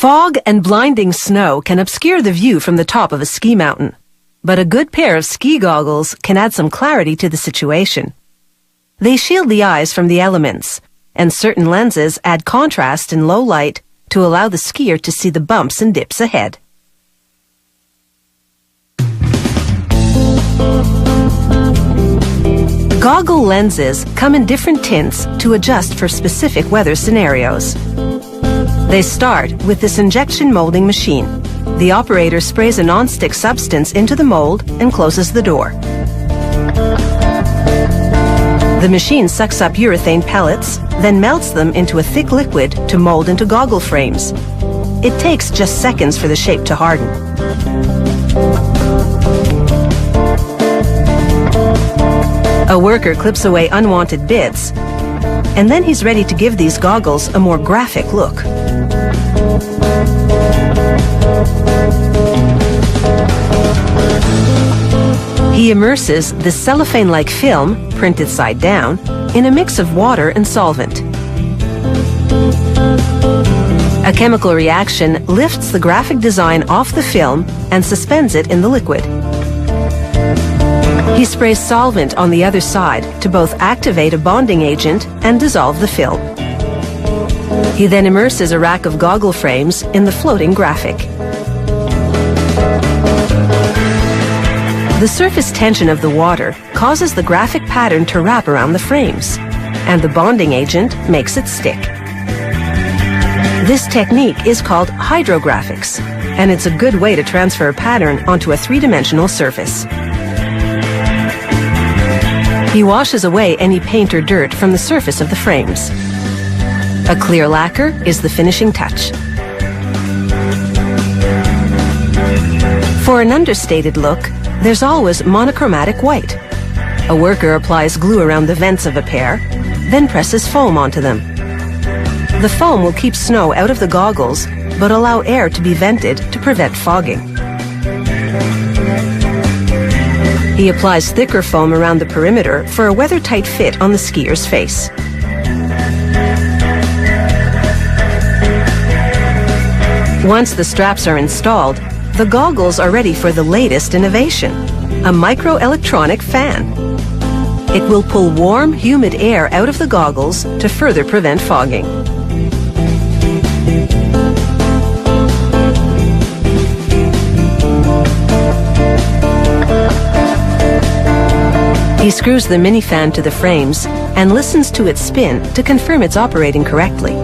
Fog and blinding snow can obscure the view from the top of a ski mountain, but a good pair of ski goggles can add some clarity to the situation. They shield the eyes from the elements, and certain lenses add contrast in low light to allow the skier to see the bumps and dips ahead. Goggle lenses come in different tints to adjust for specific weather scenarios. They start with this injection molding machine. The operator sprays a non-stick substance into the mold and closes the door. The machine sucks up urethane pellets, then melts them into a thick liquid to mold into goggle frames. It takes just seconds for the shape to harden. A worker clips away unwanted bits, and then he's ready to give these goggles a more graphic look. He immerses the cellophane-like film, printed side down, in a mix of water and solvent. A chemical reaction lifts the graphic design off the film and suspends it in the liquid. He sprays solvent on the other side to both activate a bonding agent and dissolve the film. He then immerses a rack of goggle frames in the floating graphic. The surface tension of the water causes the graphic pattern to wrap around the frames, and the bonding agent makes it stick. This technique is called hydrographics, and it's a good way to transfer a pattern onto a three-dimensional surface. He washes away any paint or dirt from the surface of the frames. A clear lacquer is the finishing touch. For an understated look, there's always monochromatic white. A worker applies glue around the vents of a pair, then presses foam onto them. The foam will keep snow out of the goggles, but allow air to be vented to prevent fogging. He applies thicker foam around the perimeter for a weather-tight fit on the skier's face. Once the straps are installed, the goggles are ready for the latest innovation, a microelectronic fan. It will pull warm, humid air out of the goggles to further prevent fogging. He screws the mini fan to the frames and listens to its spin to confirm it's operating correctly.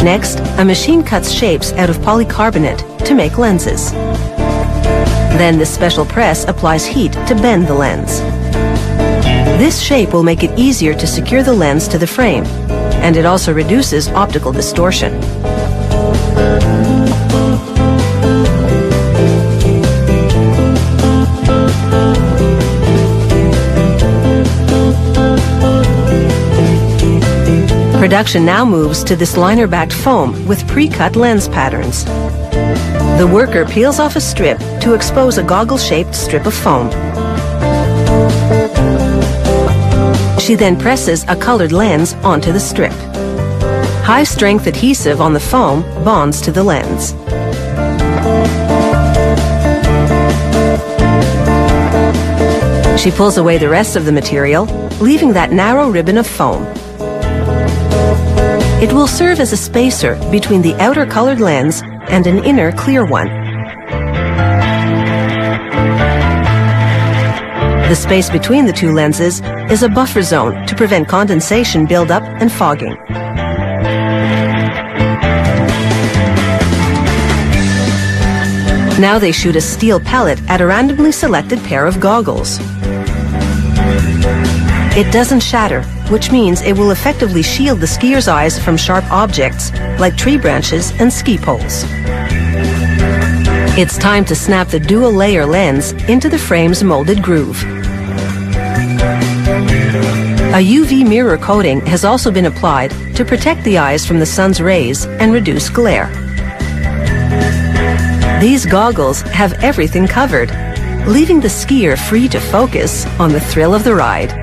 Next, a machine cuts shapes out of polycarbonate to make lenses. Then the special press applies heat to bend the lens. This shape will make it easier to secure the lens to the frame, and it also reduces optical distortion. Production now moves to this liner-backed foam with pre-cut lens patterns. The worker peels off a strip to expose a goggle-shaped strip of foam. She then presses a colored lens onto the strip. High-strength adhesive on the foam bonds to the lens. She pulls away the rest of the material, leaving that narrow ribbon of foam. It will serve as a spacer between the outer colored lens and an inner clear one. The space between the two lenses is a buffer zone to prevent condensation buildup and fogging. Now they shoot a steel pellet at a randomly selected pair of goggles. It doesn't shatter, which means it will effectively shield the skier's eyes from sharp objects like tree branches and ski poles. It's time to snap the dual-layer lens into the frame's molded groove. A UV mirror coating has also been applied to protect the eyes from the sun's rays and reduce glare. These goggles have everything covered, leaving the skier free to focus on the thrill of the ride.